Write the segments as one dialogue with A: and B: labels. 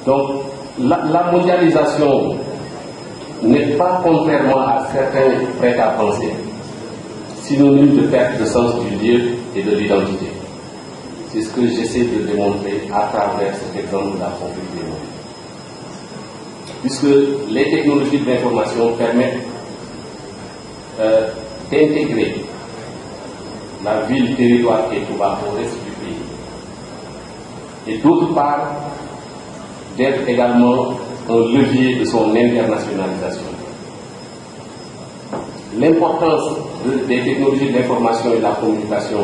A: Donc, la mondialisation n'est pas, contrairement à certains prêts à penser, synonyme de perte de sens du lieu et de l'identité. C'est ce que j'essaie de démontrer à travers cet exemple de la conflit des mots. Puisque les technologies de l'information permettent d'intégrer la ville, territoire et Touba au reste du pays. Et d'autre part, d'être également un levier de son internationalisation. L'importance des technologies de l'information et de la communication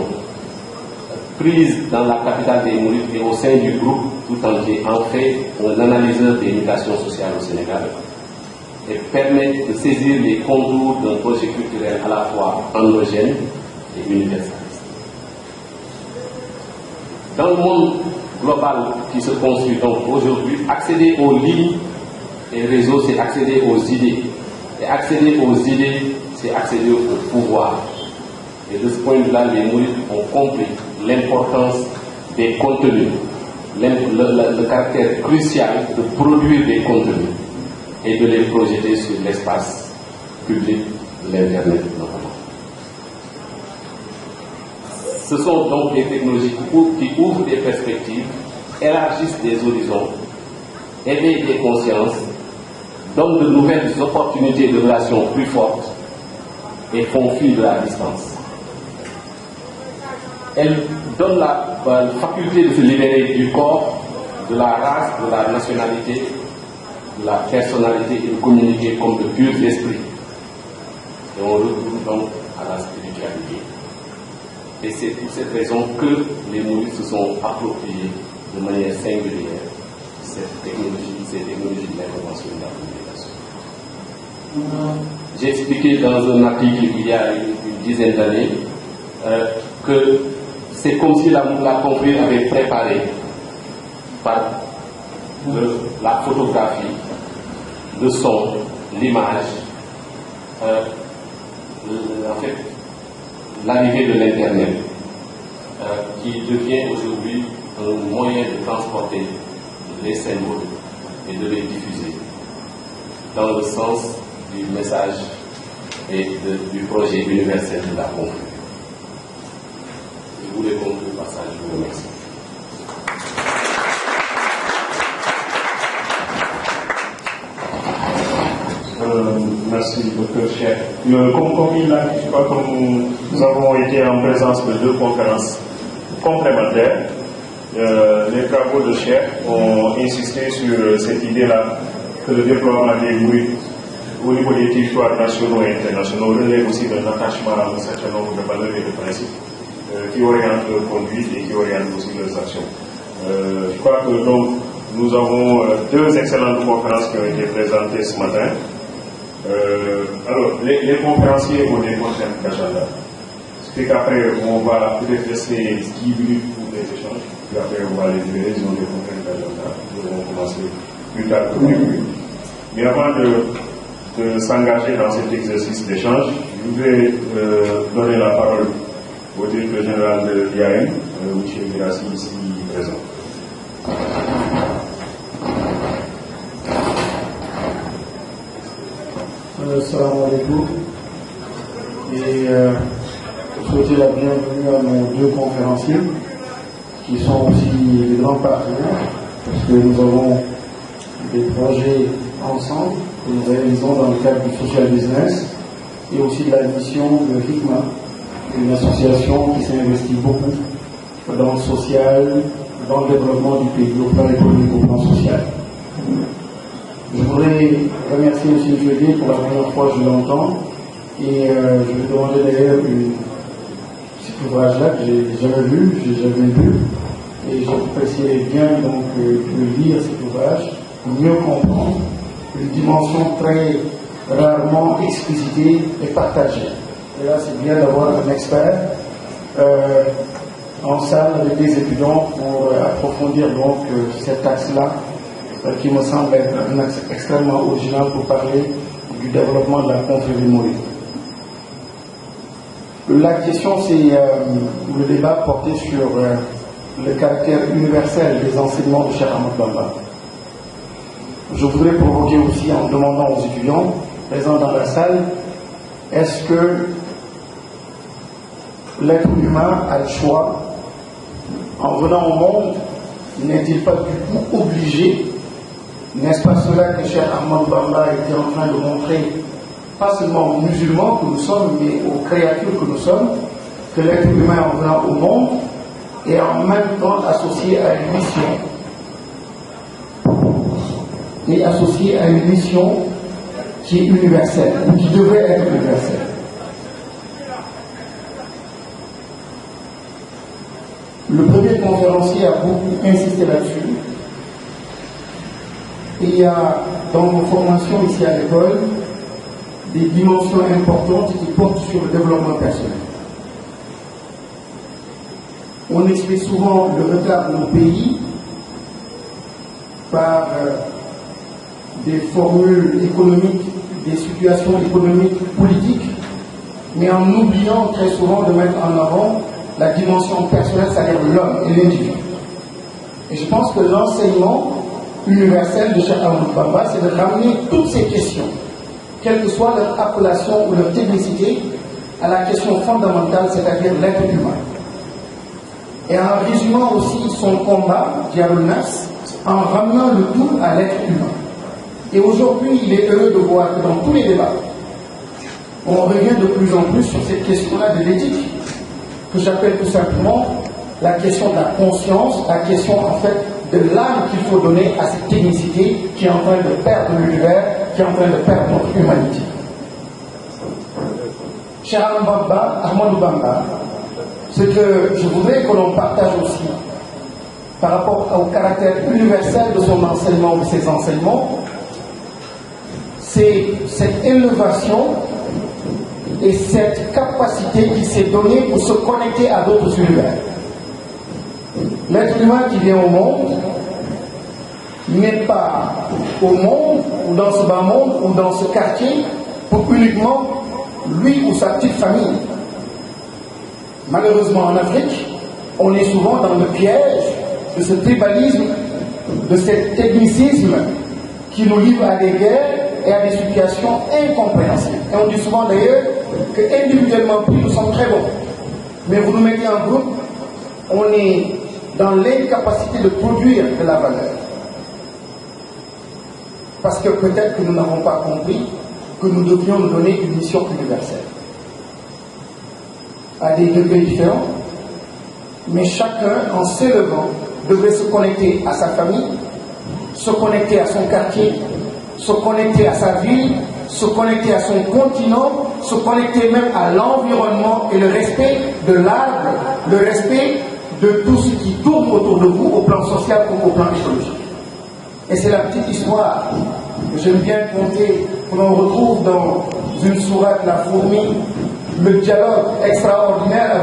A: prise dans la capitale des Mourides et au sein du groupe tout entier en fait un analyseur des mutations sociales au Sénégal et permet de saisir les contours d'un projet culturel à la fois endogène et universaliste. Dans le monde global qui se construit donc aujourd'hui, accéder aux lignes et réseaux, c'est accéder aux idées. Et accéder aux idées, c'est accéder au pouvoir. Et de ce point de vue-là, les Mourides ont compris l'importance des contenus, le caractère crucial de produire des contenus et de les projeter sur l'espace public de l'Internet notamment. Ce sont donc des technologies qui ouvrent des perspectives, élargissent des horizons, éveillent des consciences, donnent de nouvelles opportunités de relations plus fortes et font fi de la distance. Elles donnent la faculté de se libérer du corps, de la race, de la nationalité, de la personnalité et de communiquer comme de purs esprits. Et on retourne donc à la spiritualité. Et c'est pour cette raison que les Mourides se sont appropriés de manière singulière ces technologies de l'information et de la communication. J'ai expliqué dans un article il y a une dizaine d'années que c'est comme si la confrérie avait préparé par la photographie, le son, l'image, en fait, l'arrivée de l'Internet, qui devient aujourd'hui un moyen de transporter les symboles et de les diffuser dans le sens du message et du projet universel de la confrérie. Je voulais conclure par ça, je vous remercie.
B: Merci, docteur Cheikh. Comme il l'a dit, je crois que nous avons été en présence de deux conférences complémentaires. Les travaux de Cheikh ont insisté sur cette idée-là que le déploiement des Mourides au niveau des territoires nationaux et internationaux relève aussi d'un attachement à un certain nombre de valeurs et de principes qui orientent leur conduite et qui orientent aussi leurs actions. Je crois que donc nous avons deux excellentes conférences qui ont été présentées ce matin. Alors, les conférenciers ont des contraintes d'agenda. Ce qui fait qu'après, on va peut-être rester 10 minutes pour les échanges, puis après, on va les libérer, ils ont des contraintes d'agenda. Nous allons commencer plus tard que prévu. Mais avant de s'engager dans cet exercice d'échange, je voudrais donner la parole au directeur général de l'IAM, M. Girassi, ici présent.
C: Salam alaikum. Et souhaiter la bienvenue à nos deux conférenciers qui sont aussi des grands partenaires parce que nous avons des projets ensemble que nous réalisons dans le cadre du social business et aussi de la mission de Hikma, une association qui s'investit beaucoup dans le social, dans le développement du pays, au plan économique, au plan social. Je voudrais remercier M. Jeudier pour la première fois que je l'entends et je vais demander d'ailleurs cet ouvrage-là que j'ai jamais lu et j'apprécierais bien donc de lire cet ouvrage pour mieux comprendre une dimension très rarement explicitée et partagée. Et là c'est bien d'avoir un expert en salle avec des étudiants pour approfondir donc cet axe-là qui me semble être un axe extrêmement original pour parler du développement de la confrérie mouride. La question, c'est le débat porté sur le caractère universel des enseignements de Cheikh Ahmadou Bamba. je voudrais provoquer aussi en demandant aux étudiants présents dans la salle, est-ce que l'être humain a le choix? En venant au monde, n'est-il pas du tout obligé? N'est-ce pas cela que Cheikh Ahmadou Bamba était en train de montrer, pas seulement aux musulmans que nous sommes, mais aux créatures que nous sommes, que l'être humain en venant au monde est en même temps associé à une mission. Et associé à une mission qui est universelle, ou qui devrait être universelle. Le premier conférencier a beaucoup insisté là-dessus. Il y a dans nos formations ici à l'école des dimensions importantes qui portent sur le développement personnel. On explique souvent le retard de nos pays par des formules économiques, des situations économiques, politiques, mais en oubliant très souvent de mettre en avant la dimension personnelle, c'est-à-dire l'homme et l'individu. Et je pense que l'enseignement universel de Cheikh Ahmadou Bamba, c'est de ramener toutes ces questions, quelle que soit leur appellation ou leur technicité, à la question fondamentale, c'est-à-dire l'être humain. Et en résumant aussi son combat, Dialul Nafs, en ramenant le tout à l'être humain. Et aujourd'hui, il est heureux de voir que dans tous les débats, on revient de plus en plus sur cette question-là de l'éthique, que j'appelle tout simplement la question de la conscience, la question en fait de l'âme qu'il faut donner à cette technicité qui est en train de perdre l'univers, qui est en train de perdre notre humanité. Cheikh Ahmadou Bamba, ce que je voudrais que l'on partage aussi par rapport au caractère universel de son enseignement ou de ses enseignements, c'est cette élévation et cette capacité qu'il s'est donnée pour se connecter à d'autres univers. L'être humain qui vient au monde n'est pas au monde, ou dans ce bas monde, ou dans ce quartier, pour uniquement lui ou sa petite famille. Malheureusement en Afrique, on est souvent dans le piège de ce tribalisme, de ce technicisme qui nous livre à des guerres et à des situations incompréhensibles. Et on dit souvent d'ailleurs que individuellement pris, nous sommes très bons. Mais vous nous mettez en groupe, on est dans l'incapacité de produire de la valeur. Parce que peut-être que nous n'avons pas compris que nous devions nous donner une mission universelle. À des degrés différents, mais chacun, en s'élevant, devrait se connecter à sa famille, se connecter à son quartier, se connecter à sa ville, se connecter à son continent, se connecter même à l'environnement et le respect de l'arbre, le respect de tout ce qui tourne autour de vous, au plan social comme au plan écologique. Et c'est la petite histoire que j'aime bien conter, que l'on retrouve dans une sourate, la fourmi, le dialogue extraordinaire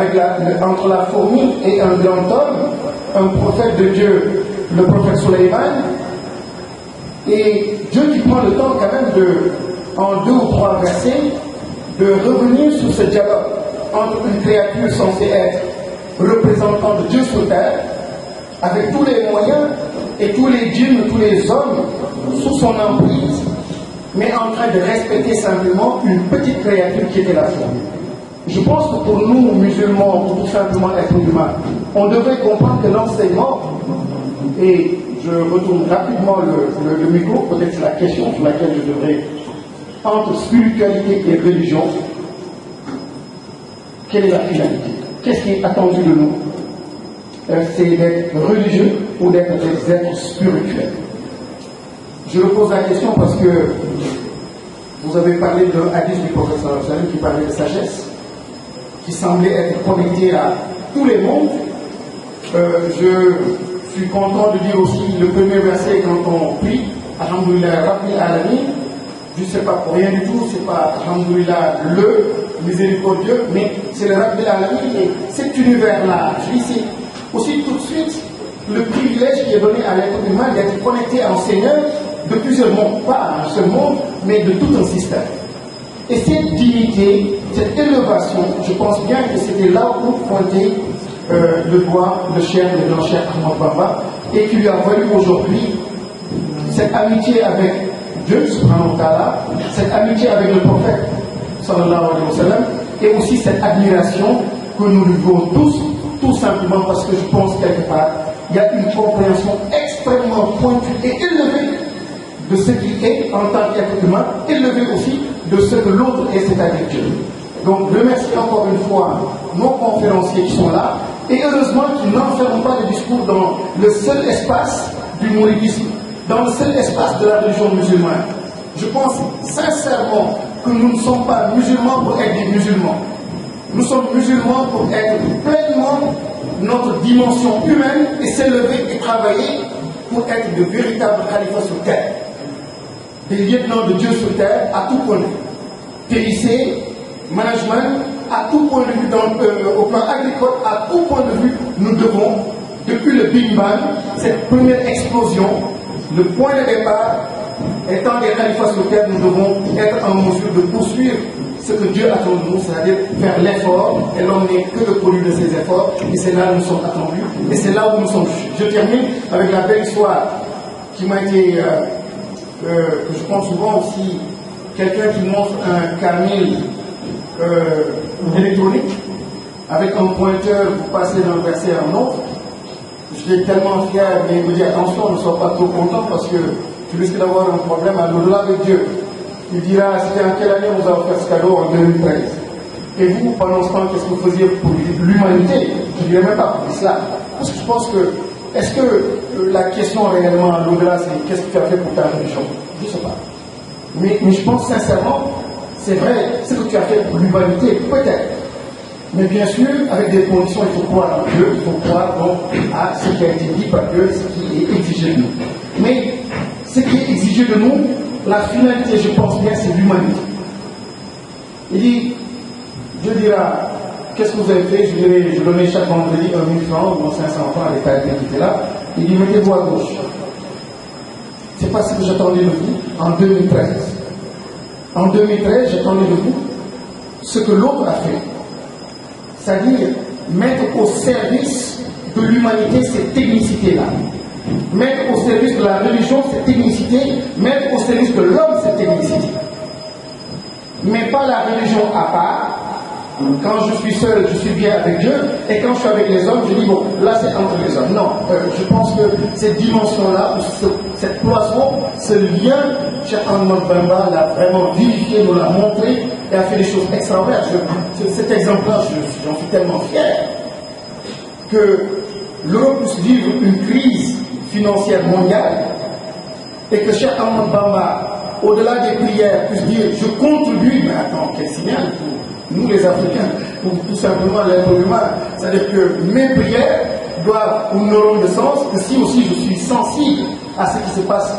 C: entre la fourmi et un grand homme, un prophète de Dieu, le prophète Sulayman, et Dieu qui prend le temps quand même en 2 ou 3 versets, de revenir sur ce dialogue entre une créature censée être représentant de Dieu sur terre, avec tous les moyens et tous les djinns, tous les hommes sous son emprise, mais en train de respecter simplement une petite créature qui était la fourmi. Je pense que pour nous, musulmans, ou tout simplement êtres humains, on devrait comprendre que l'enseignement, et je retourne rapidement le micro, peut-être c'est la question sur laquelle je devrais, entre spiritualité et religion, quelle est la finalité? Qu'est-ce qui est attendu de nous? C'est d'être religieux ou d'être des êtres spirituels? Je me pose la question parce que vous avez parlé d'un hadith du prophète sallallahu alayhi wa sallam qui parlait de sagesse, qui semblait être connecté à tous les mondes. Je suis content de dire aussi le premier verset quand on prie, Alhamdulillah Rabbil Alamin. Je ne sais pas pour rien du tout, c'est pas Alhamdulillah le miséricordieux, mais c'est le Rabbil Alamin et cet univers-là. Je dis c'est aussi tout de suite le privilège qui est donné à l'être humain d'être connecté à un Seigneur de plusieurs mondes, pas un seul monde, mais de tout un système. Et cette dignité, cette élévation, je pense bien que c'était là où pointait le doigt le grand Cheikh Ahmadou Bamba, et qui lui a valu aujourd'hui cette amitié avec Dieu, subhanahu wa ta'ala, cette amitié avec le prophète, sallallahu alayhi wa sallam, et aussi cette admiration que nous vivons tous, tout simplement parce que je pense quelque part, il y a une compréhension extrêmement pointue et élevée de ce qui est en tant qu'être humain, élevée aussi de ce que l'autre est, c'est-à-dire Dieu. Donc, je remercie encore une fois nos conférenciers qui sont là, et heureusement qu'ils n'enferment pas le discours dans le seul espace du mouridisme, dans le seul espace de la religion musulmane. Je pense sincèrement que nous ne sommes pas musulmans pour être des musulmans. Nous sommes musulmans pour être pleinement notre dimension humaine et s'élever et travailler pour être de véritables khalifas sur terre. Des lieutenants de Dieu sur terre à tout point de vue. TIC, management, à tout point de vue, au plan agricole, à tout point de vue, nous devons, depuis le Big Bang, cette première explosion, le point de départ, étant des khalifas sur terre, nous devons être en mesure de poursuivre ce que Dieu attend de nous, c'est-à-dire faire l'effort, et l'homme n'est que le produit de ses efforts, et c'est là où nous sommes attendus, et c'est là où nous sommes. Je termine avec la belle histoire qui m'a été, que je pense souvent aussi, quelqu'un qui montre un Camille électronique, avec un pointeur pour passer d'un verset à un autre. J'étais tellement fier, mais il me dit attention, ne sois pas trop content parce que tu risques d'avoir un problème à l'au-delà avec Dieu. Il dira, c'était en quelle année on vous a offert ce cadeau? En 2013. Et vous, pendant ce temps, qu'est-ce que vous faisiez pour l'humanité? Je ne dirais même pas pour l'islam. Parce que je pense que, est-ce que la question réellement à l'au-delà, c'est qu'est-ce que tu as fait pour ta religion? Je ne sais pas. Mais je pense sincèrement, c'est vrai, ce que tu as fait pour l'humanité, peut-être. Mais bien sûr, avec des conditions, il faut croire en Dieu, il faut croire donc à ce qui a été dit par Dieu, ce qui est exigé de nous. Mais ce qui est exigé de nous, la finalité, je pense bien, c'est l'humanité. Il dit, Dieu dira, qu'est-ce que vous avez fait? Je donnais chaque vendredi 1 000 francs, ou 500 francs à l'État qui était là. Il dit, mettez-vous à gauche. C'est pas ce que j'attendais de vous en 2013. En 2013, j'attendais de vous ce que l'autre a fait. C'est-à-dire mettre au service de l'humanité cette technicité-là. Mettre au service de la religion cette technicité, mettre au service de l'homme cette technicité. Mais pas la religion à part. Quand je suis seul, je suis bien avec Dieu, et quand je suis avec les hommes, je dis bon, là c'est entre les hommes. Non, je pense que cette dimension-là, cette cloison, ce lien, Cheikh Ahmadou Bamba l'a vraiment vivifié, nous l'a montré, et a fait des choses extraordinaires. Cet exemple-là, j'en suis tellement fier que l'Europe puisse vivre une crise financière mondiale et que Cheikh Ahmadou Bamba, au-delà des prières, puisse dire je contribue, mais attends, quel signal pour nous les Africains, pour tout simplement l'être humain. C'est-à-dire que mes prières doivent ou n'auront de sens que si aussi je suis sensible à ce qui se passe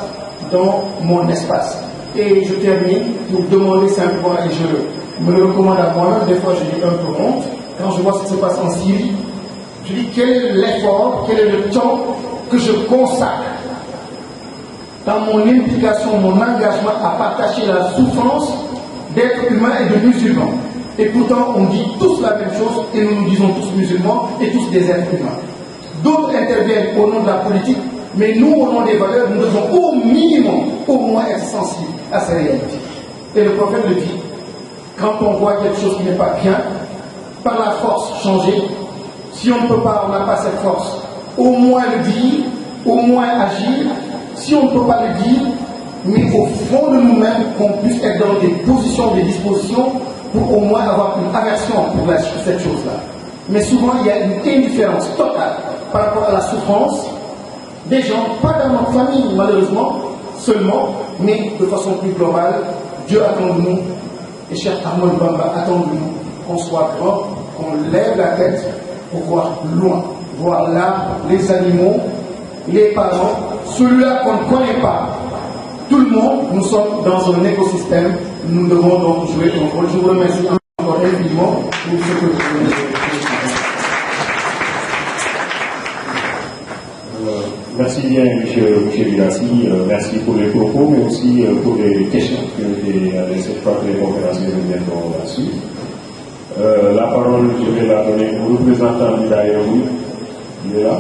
C: dans mon espace. Et je termine pour demander simplement, et je me le recommande à moi-même, des fois je dis un peu honte, quand je vois ce qui se passe en Syrie, je dis quel est l'effort, quel est le temps que je consacre dans mon implication, mon engagement à partager la souffrance d'êtres humains et de musulmans. Et pourtant, on dit tous la même chose et nous nous disons tous musulmans et tous des êtres humains. D'autres interviennent au nom de la politique, mais nous, au nom des valeurs, nous devons au minimum, au moins être sensibles à ces réalités. Et le prophète le dit, quand on voit quelque chose qui n'est pas bien, par la force changer, si on ne peut pas, on n'a pas cette force, au moins le dire, au moins agir. Si on ne peut pas le dire, mais au fond de nous-mêmes, qu'on puisse être dans des positions, des dispositions, pour au moins avoir une aversion pour cette chose-là. Mais souvent, il y a une indifférence totale par rapport à la souffrance des gens, pas dans notre famille, malheureusement, seulement, mais de façon plus globale. Dieu attend de nous, et Cheikh Ahmadou Bamba attend de nous, qu'on soit grand, qu'on lève la tête pour voir loin, voir là les animaux, les parents, celui-là qu'on ne connaît pas. Tout le monde, nous sommes dans un écosystème, nous devons donc jouer un rôle. Je vous remercie encore infiniment pour ce que vous avez fait.
B: Merci bien, M. Virassi. Merci pour les propos, mais aussi pour les questions qui ont été adressées par les conférenciers viendront là-dessus. La parole, je vais la donner au représentant du Daïroui. Il est là.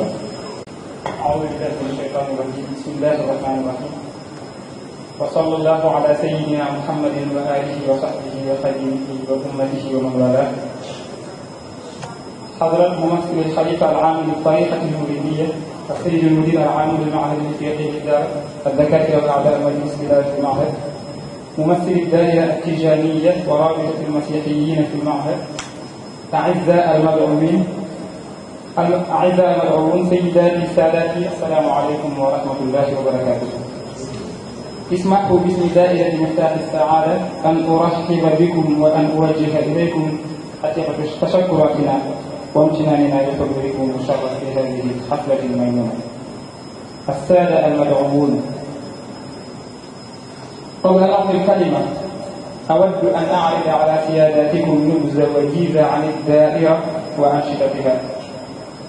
D: وصلى الله على سيدنا محمد وآله وصحبه وخديمه وأمته ومن والاه. حضرة ممثل الخليفة العام للطريقة المريدية السيد المدير العام للمعهد الفقهي للإدارة، الدكاترة وأعضاء مجلس إدارة المعهد، ممثل الدائرة التجارية ورابطة المسيحيين في المعهد، أعزاء المدعوون، سيداتي سادتي، السلام عليكم ورحمة الله وبركاته. اسمحوا باسم دائرة مفتاح السعادة أن أرحب بكم وأن أوجه إليكم حقيقة تشكراتنا وامتناننا لحضوركم المشرف في هذه الحفلة الميمونة. السادة المدعوون، قبل أخذ الكلمة أود أن أعرض على سياداتكم نبذة وجيزة عن الدائرة وأنشطتها.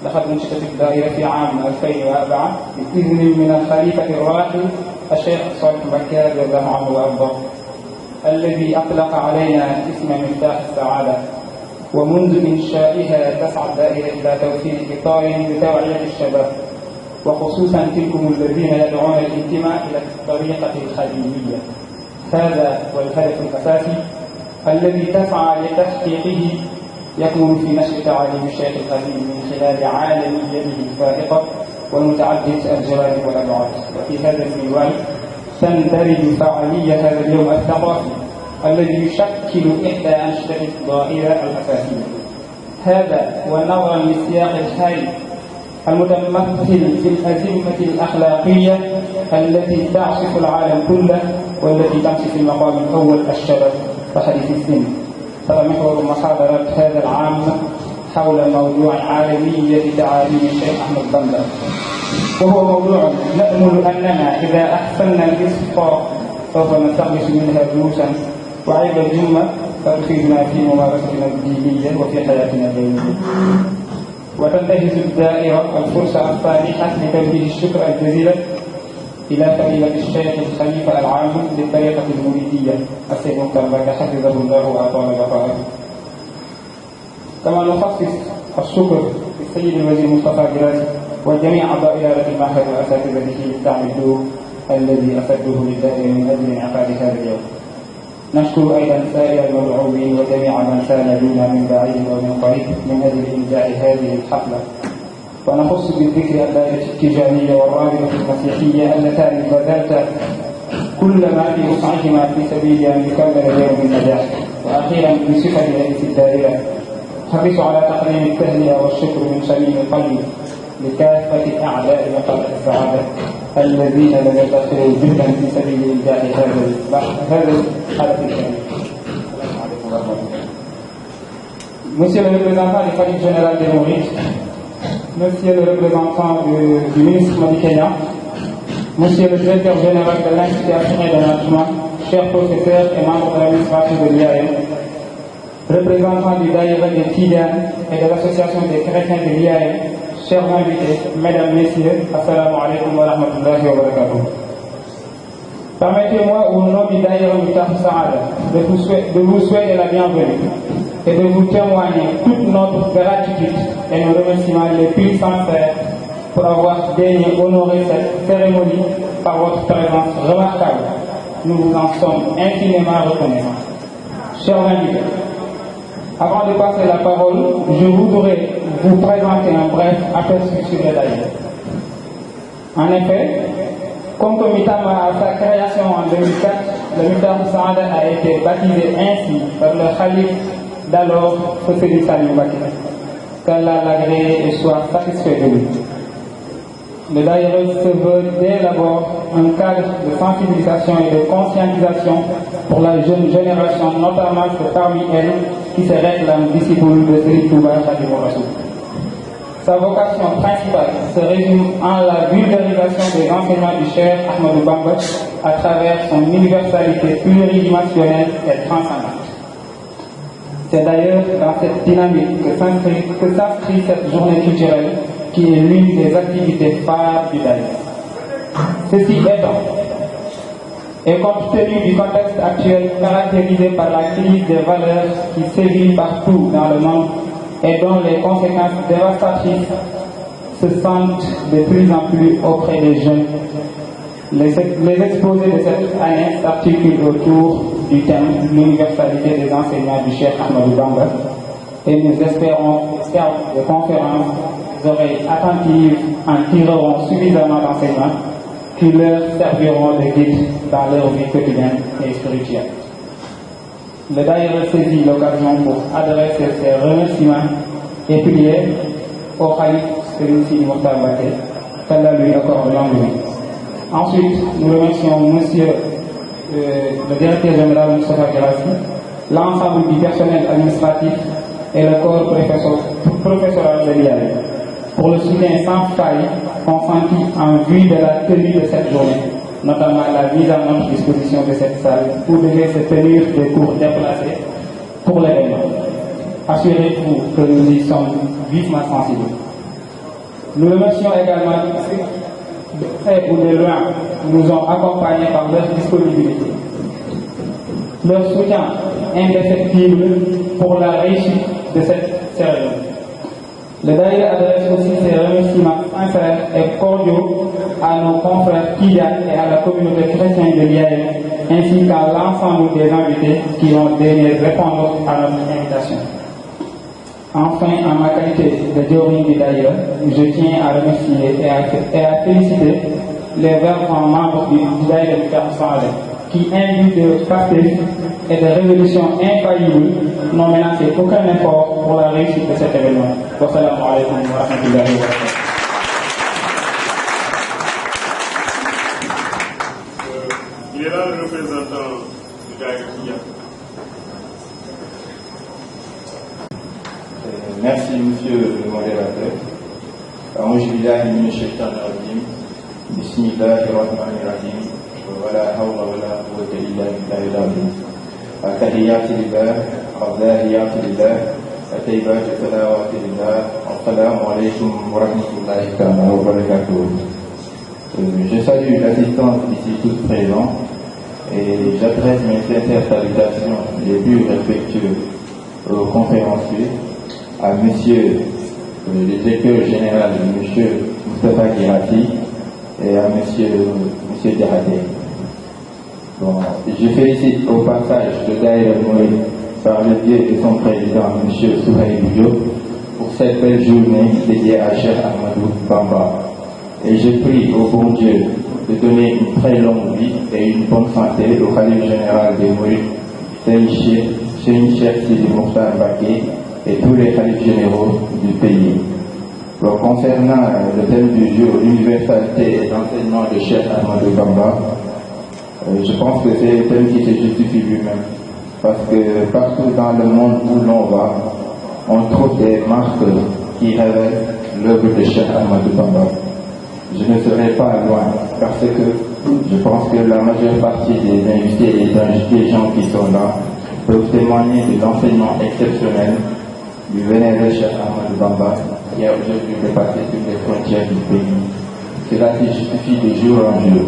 D: لقد انشئت الدائرة في عام 2004 بإذن من الخليفة الراحل الشيخ صالح بكار رضي الله عنه وأرضاه، الذي أطلق علينا اسم مفتاح السعادة. ومنذ إنشائها تسعى الدائرة إلى توفير إطار لتوعية الشباب، وخصوصا تلكم الذين يدعون الانتماء إلى الطريقة الخديمية. هذا هو الهدف الأساسي الذي تسعى لتحقيقه، يكمن في نشر تعاليم الشيخ الخديم من خلال عالميته الفائقة ومتعددة الجوانب والأبعاد. وفي هذا المنوال تندرج فعالية هذا اليوم الثقافي الذي يشكل إحدى أنشطة الدائرة الأساسية. هذا ونظرا للسياق الحالي المتمثل في الأزمة الأخلاقية التي تعصف العالم كله، والتي تمشي في المقام الأول الشباب وحديث السن. فمحور محاضرة هذا العام حول موضوع عالمية تعاليم الشيخ أحمد بندر، وهو موضوع نأمل أننا إذا أحسننا الإصفاء سوف نستخلص منها دروسا وعبر جمة فتفيدنا في ممارستنا الدينية وفي حياتنا اليومية. وتنتهز الدائرة الفرصة الصالحة لتوجيه الشكر الجزيل إلى فضيلة الشيخ الخليفة العام للطريقة المريدية السيد مختار بكر حفظه الله وأطال بقاءه. كما نخصص الشكر للسيد الوزير مصطفى جراسي وجميع أعضاء إدارة المعهد وأساتذته للدعم الدور الذي أسدوه للدائرة من أجل انعقاد هذا اليوم. نشكر أيضا سائر المدعوين وجميع من ساندونا من بعيد ومن قريب من أجل إنجاح هذه الحفلة. ونخص بالذكر الدائرة التجارية والرابطة المسيحية اللتان بذلتا كل ما في وسعهما في سبيل أن يكمل اليوم بالنجاح. وأخيرا بصفة رئيس الدائرة حرصوا على تقديم التهنئة والشكر من صميم القلب لكافة أعداء مقام السعادة الذين لم يدخروا جهدا في سبيل إنجاح هذا الحدث الكريم. Monsieur le représentant du Khalife général des Mourides, Monsieur le représentant du ministre Madi Kenya, Monsieur le directeur général de l'Institut africain de management, chers professeurs et membres de l'administration de l'IAM, représentants du Daïra des Tidjan et de l'association des chrétiens de l'IAM, chers invités, mesdames, messieurs, assalamu alaikum wa rahmatullahi wa barakatuh. Permettez-moi au nom du Daïra Miftahoul Saada de vous souhaiter la bienvenue et de vous témoigner toute notre gratitude et nos remerciements les plus sincères pour avoir daigné honorer cette cérémonie par votre présence remarquable. Nous vous en sommes infiniment reconnaissants. Chers invités, avant de passer la parole, je voudrais vous présenter un bref aperçu sur le Daïra. En effet, concomitamment à sa création en 2004, le Miftahoul Saada a été baptisé ainsi par le Khalife d'alors, Fosséli Salim Bakir. Qu'Allah l'agrée et soit satisfait de lui. Le Daïra se veut dès d'abord un cadre de sensibilisation et de conscientisation pour la jeune génération, notamment parmi elles qui se réclament disciples de Serigne Touba Khadimou Rassoul. Sa vocation principale se résume en la vulgarisation des enseignements du Cheikh Ahmadou Bamba à travers son universalité pluridimensionnelle et transcendante. C'est d'ailleurs dans cette dynamique que s'inscrit cette journée culturelle qui est l'une des activités phares du Daïra. Ceci étant, et compte tenu du contexte actuel caractérisé par la crise des valeurs qui sévit partout dans le monde et dont les conséquences dévastatrices se sentent de plus en plus auprès des jeunes, Les exposés de cette année s'articulent autour du thème « L'universalité des enseignements du Cheikh Ahmadou Bamba » et nous espérons que les conférences, les oreilles attentives en tireront suffisamment d'enseignements qui leur serviront de guide dans leur vie quotidienne et spirituelle. Le Daïra saisit l'occasion pour adresser ses remerciements et prier au Khalif Serigne Sidi Mokhtar Mbacké, qu'Allah lui accorde longue vie. Ensuite, nous remercions Monsieur le directeur général Moustapha Guirassy, l'ensemble du personnel administratif et le corps professoral de l'IAE pour le soutien sans faille consenti en vue de la tenue de cette journée, notamment la mise à notre disposition de cette salle où devaient se tenir des cours déplacés pour l'événement. Assurez-vous que nous y sommes vivement sensibles. Nous remercions également de près ou de loin nous ont accompagnés par leur disponibilité, leur soutien indéfectible pour la réussite de cette cérémonie. Le Daïra adresse aussi ses remerciements sincères et cordiaux à nos confrères Tidjanes et à la communauté chrétienne de l'IAE, ainsi qu'à l'ensemble des invités qui ont daigné répondre à notre invitation. Enfin, en ma qualité de Djawriñ du Daïra, je tiens à remercier et à féliciter les fervents membres du Daïra du Cap Sanlé qui invitent de pastéis et de résolutions infaillibles n'ont menacé aucun effort pour la réussite de cet événement. Wassalamu alaikum wa rahmatullahi wa barakatuh.
B: Il est là le représentant du Daïra Tidjane.
E: Merci, monsieur le modérateur. A'udhu billahi minash shaitanir rajim. Bismillahir rahmanir rahim. Wala hawla wala quwwata illa billahil azim. At-tahiyyatu lillah, az-zahiyatu lillah, at-tayyibatu salawatu lillah. Assalamu alaykum wa rahmatullahi wa barakatuh. Je salue l'assistance ici tous présents et j'adresse mes sincères salutations les plus respectueuses aux conférenciers, à monsieur le directeur général, monsieur Moustapha Guirassy, et à monsieur Diakhaté. Bon, je félicite au passage le Daïra Mouride par le biais de son président, monsieur Souhaïbou Diop, pour cette belle journée dédiée à Cheikh Ahmadou Bamba. Et je prie au bon Dieu de donner une très longue vie et une bonne santé au Khalife général des Mourides, Serigne Cheikh Sidi Mokhtar Mbacké, et tous les khalifes généraux du pays. Donc, concernant le thème du jour, l'universalité et l'enseignement de Cheikh Ahmadou Bamba, je pense que c'est un thème qui se justifie lui-même. Parce que partout dans le monde où l'on va, on trouve des marques qui révèlent l'œuvre de Cheikh Ahmadou Bamba. Je ne serai pas loin parce que je pense que la majeure partie des invités et des gens qui sont là peuvent témoigner de l'enseignement exceptionnel du vénéré Cheikh Ahmadou Bamba qui a aujourd'hui dépassé toutes les frontières du pays. Cela se justifie de jour en jour.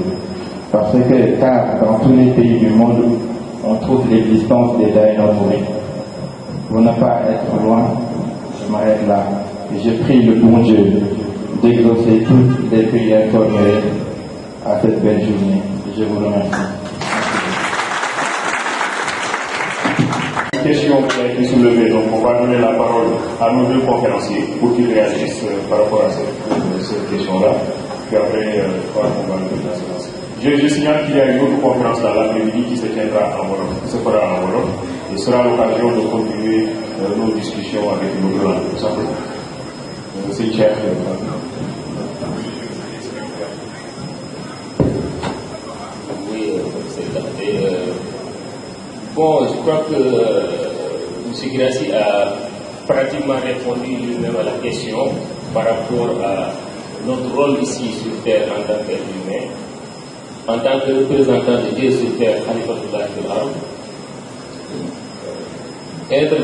E: Parce que, car dans tous les pays du monde, on trouve l'existence des Daïra Mourides. Pour ne pas être loin, je m'arrête là. Et je prie le bon Dieu d'exaucer toutes les prières formulées à cette belle journée. Je vous remercie.
B: Question qui a été soulevée, donc on va donner la parole à nos deux conférenciers pour qu'ils réagissent par rapport à cette question-là. Puis après, on va le faire. Je signale qu'il y a une autre conférence dans l'après-midi qui se tiendra en Wolof, qui se fera en Wolof, et sera l'occasion de continuer nos discussions avec nos deux langues, tout simplement. C'est le chef.
F: Oui, bon, je crois que M. Guirassy a pratiquement répondu lui-même à la question par rapport à notre rôle ici sur Terre en tant qu'être humain, en tant que représentant de Dieu sur Terre, Khalifatullah fil Ard. Être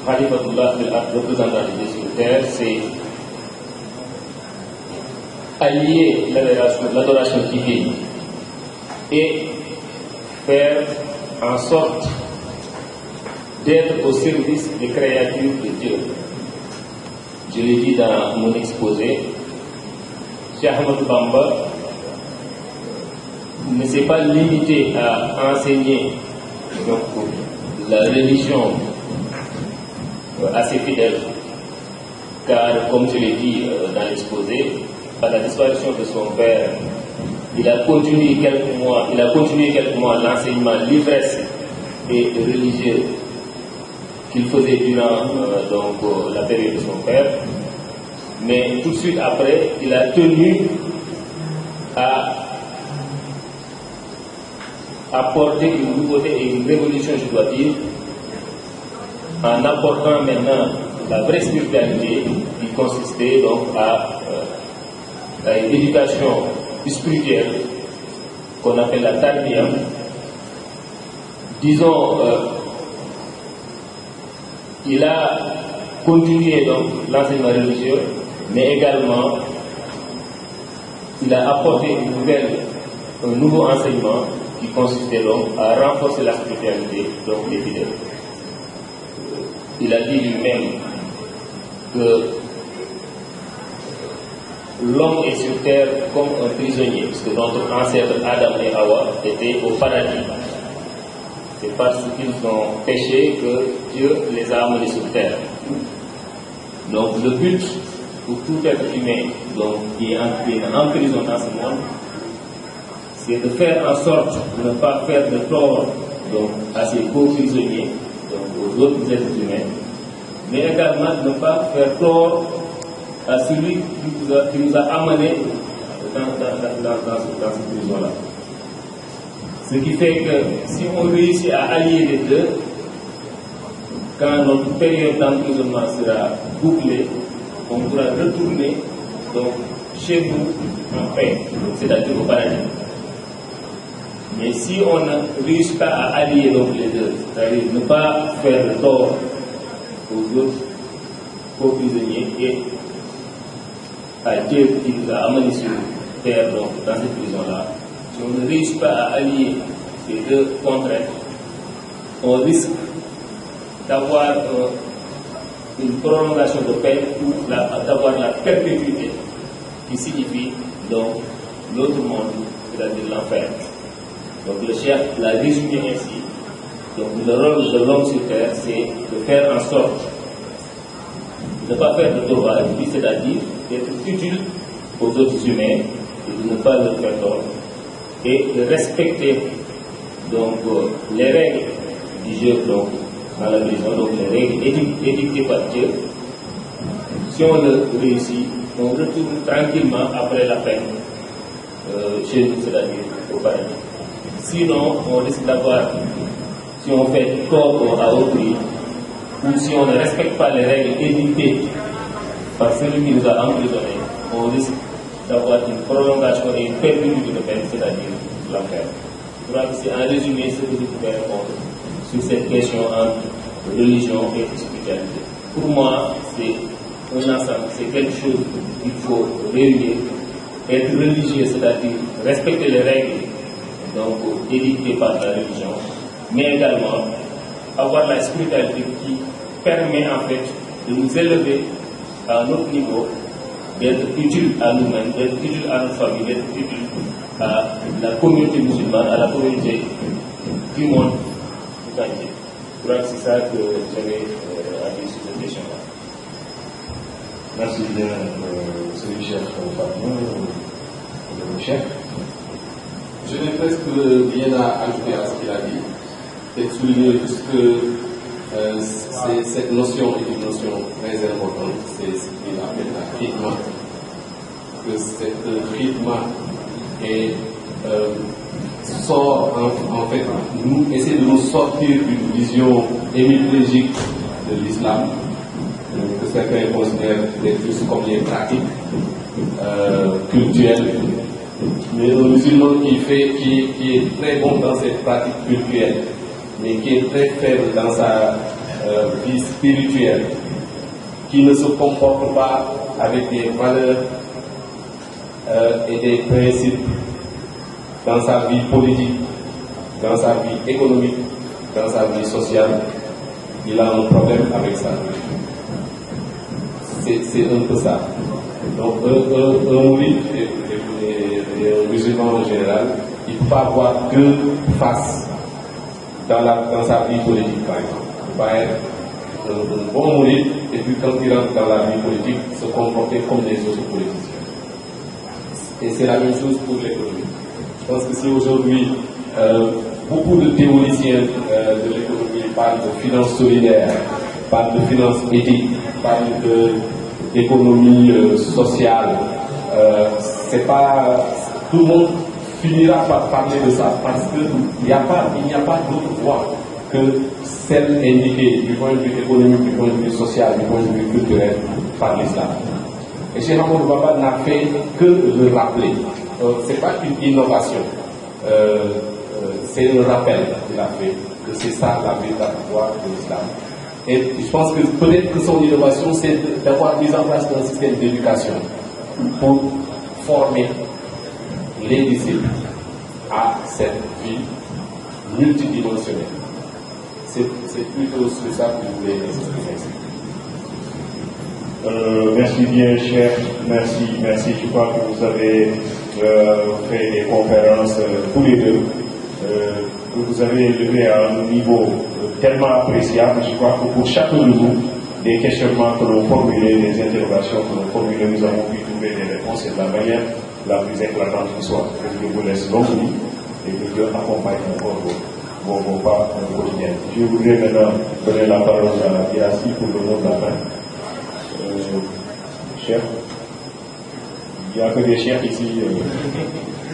F: Khalifatullah fil Ard, représentant de Dieu sur Terre, c'est allier l'adoration divine et faire en sorte d'être au service des créatures de Dieu. Je l'ai dit dans mon exposé, Cheikh Ahmadou Bamba ne s'est pas limité à enseigner donc, la religion à ses fidèles, car comme je l'ai dit dans l'exposé, à la disparition de son père, il a continué quelques mois l'enseignement l'ivresse et religieux qu'il faisait durant la période de son père, mais tout de suite après, il a tenu à apporter une nouveauté et une révolution, je dois dire, en apportant maintenant la vraie spiritualité qui consistait donc à une éducation spirituelle qu'on appelle la tarbiya. Disons, il a continué donc l'enseignement religieux, mais également il a apporté un nouveau enseignement qui consistait donc à renforcer la spiritualité donc des fidèles. Il a dit lui-même que l'homme est sur terre comme un prisonnier, puisque notre ancêtre Adam et Hawa étaient au paradis. C'est parce qu'ils ont péché que Dieu les a amenés sur terre. Donc le but pour tout être humain donc, qui est en prison dans ce monde, c'est de faire en sorte de ne pas faire de tort donc, à ses co-prisonniers, donc aux autres êtres humains, mais également de ne pas faire tort à celui qui nous a amenés dans cette prison-là. Ce qui fait que si on réussit à allier les deux, quand notre période d'emprisonnement sera bouclée, on pourra retourner donc, chez nous en paix, c'est-à-dire au paradis. Mais si on ne réussit pas à allier donc, les deux, c'est-à-dire ne pas faire le tort aux autres co-prisonniers et à Dieu qui nous a amenés sur terre donc, dans cette prison-là, si on ne réussit pas à allier ces deux contraintes, on risque d'avoir une prolongation de peine ou d'avoir la perpétuité qui signifie donc l'autre monde, c'est-à-dire l'enfer. Donc le chef l'a résumé ainsi. Donc le rôle de l'homme sur terre, c'est de faire en sorte de ne pas faire de tort, c'est-à-dire d'être utile aux autres humains et de ne pas leur faire tort et de respecter donc les règles du jeu donc, dans la prison, donc les règles édictées par Dieu. Si on le réussit, on retourne tranquillement après la peine chez nous, c'est-à-dire au paradis. Sinon, on risque d'avoir, si on fait tort à autrui, ou si on ne respecte pas les règles édictées par celui qui nous a emprisonnés, on risque d'avoir une prolongation et une perpétuité de peine, c'est-à-dire l'enfer. Je crois que c'est en résumé ce que je pouvais répondre sur cette question entre religion et spiritualité. Pour moi, c'est un ensemble, c'est quelque chose qu'il faut réunir. Être religieux, c'est-à-dire respecter les règles donc édictées par la religion, mais également avoir la spiritualité qui permet en fait de nous élever à notre niveau, d'être utile à nous-mêmes, d'être utile à notre famille, d'être utile à la communauté musulmane, à la communauté du monde tout entier. Je crois que c'est ça que j'avais à dire sur cette question-là.
B: Merci bien, M. Cheikh Fatima, le chef.
A: Je n'ai presque rien à ajouter à ce qu'il a dit. Et souligner juste que cette notion est une notion très importante, c'est ce qu'il appelle la khidma. Que cette khidma sort en fait, essaie de nous sortir d'une vision hémiplégique de l'islam, que certains considèrent d'être juste comme une pratique culturelle. Mais un musulman qui est très bon dans cette pratique culturelle, mais qui est très faible dans sa vie spirituelle, qui ne se comporte pas avec des valeurs et des principes dans sa vie politique, dans sa vie économique, dans sa vie sociale, il a un problème avec ça. C'est un peu ça. Donc un mouride et un musulman en général, il ne peut pas avoir deux faces dans sa vie politique, par exemple. Il ne peut pas être un bon mouride et puis quand il rentre dans la vie politique, se comporter comme les autres politiciens. Et c'est la même chose pour l'économie. Je pense que si aujourd'hui, beaucoup de théoriciens de l'économie parlent de finances solidaires, parlent de finances éthiques, parlent d'économie sociale, c'est pas tout le monde finira par parler de ça parce qu'il n'y a pas d'autre voie que celle indiquée du point de vue économique, du point de vue social, du point de vue culturel par l'islam. Et Cheikh Ahmadou Bamba n'a fait que le rappeler. Ce n'est pas une innovation, c'est un rappel qu'il a fait que c'est ça la véritable voie de l'islam. Et je pense que peut-être que son innovation, c'est d'avoir mis en place un système d'éducation pour former les disciples à cette vie multidimensionnelle. C'est plutôt sur ça que je voulais insister.
B: Merci bien, cher. Merci. Je crois que vous avez fait des conférences tous les deux. Que vous avez élevé à un niveau tellement appréciable. Je crois que pour chacun de nous, des questionnements que l'on formulait, des interrogations que l'on formulait, nous avons pu trouver des réponses et de la manière la plus éclatante qui soit. Que je vous laisse longue vie et que Dieu accompagne encore vos pas quotidiens. Je voudrais maintenant donner la parole à Yassi pour le mot de la fin. Chef, il n'y a que des chefs ici,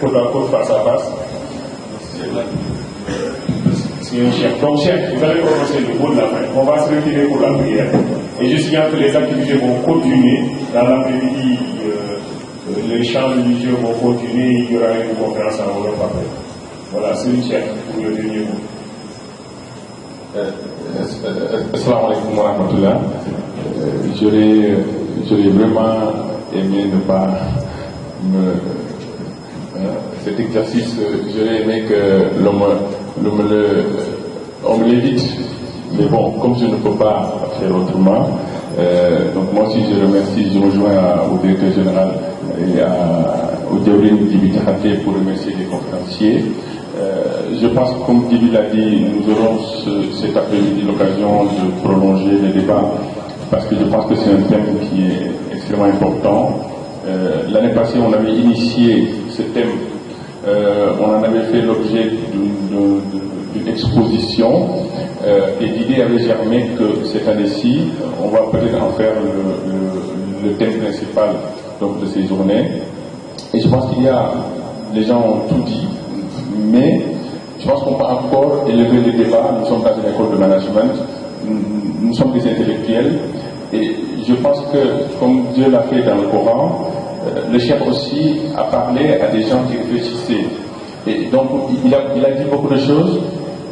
B: côte à côte, face à face. C'est un chef. Donc, chef, vous allez prononcer le mot de la fin. On va se retirer pour la prière. Et je signale que les activités vont continuer. Dans l'après-midi, les chants religieux vont continuer. Il y aura une conférence en Europe après. Voilà, c'est une chef pour le dernier mot.
G: Assalamu alaikum wa rahmatullah. J'aurais vraiment aimé ne pas cet exercice, j'aurais aimé que on me l'évite. Mais bon, comme je ne peux pas faire autrement, donc moi aussi je remercie, je rejoins au directeur général et au Djawrin Djibi Diakhaté pour remercier les conférenciers. Je pense que comme Djibi l'a dit, nous aurons cet après-midi l'occasion de prolonger le débat parce que je pense que c'est un thème qui est extrêmement important. L'année passée, on avait initié ce thème, on en avait fait l'objet d'une exposition et l'idée avait germé que cette année-ci, on va peut-être en faire le thème principal donc, de ces journées. Et je pense qu'il y a, les gens ont tout dit, mais je pense qu'on peut encore élever le débat. Nous sommes dans une école de management, nous sommes des intellectuels, et je pense que, comme Dieu l'a fait dans le Coran, le chef aussi a parlé à des gens qui réfléchissaient. Et donc, il a dit beaucoup de choses,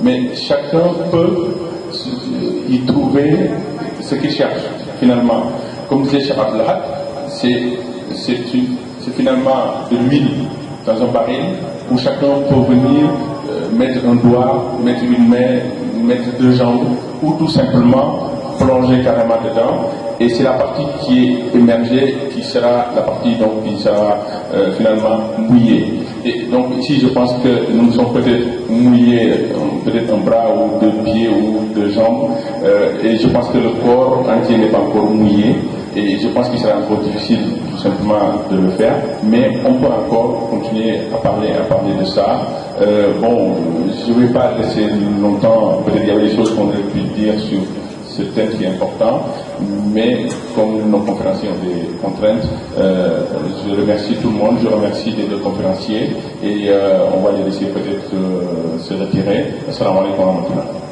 G: mais chacun peut y trouver ce qu'il cherche, finalement. Comme disait Cheikh Abdelhad, c'est finalement de l'huile dans un baril où chacun peut venir mettre un doigt, mettre une main, mettre deux jambes, ou tout simplement plonger carrément dedans. Et c'est la partie qui est émergée qui sera la partie donc, qui sera finalement mouillée. Et donc ici je pense que nous sommes peut-être mouillés, peut-être un bras ou deux pieds ou deux jambes, et je pense que le corps entier n'est pas encore mouillé, et je pense qu'il sera encore difficile tout simplement de le faire, mais on peut encore continuer à parler de ça. Bon, je ne vais pas laisser longtemps, peut-être il y avait des choses qu'on aurait pu dire sur ce thème qui est important, mais comme nos conférenciers ont des contraintes, je remercie tout le monde, je remercie les deux conférenciers et on va les laisser peut-être se retirer. Assalamu alaikum wa rahmatullah.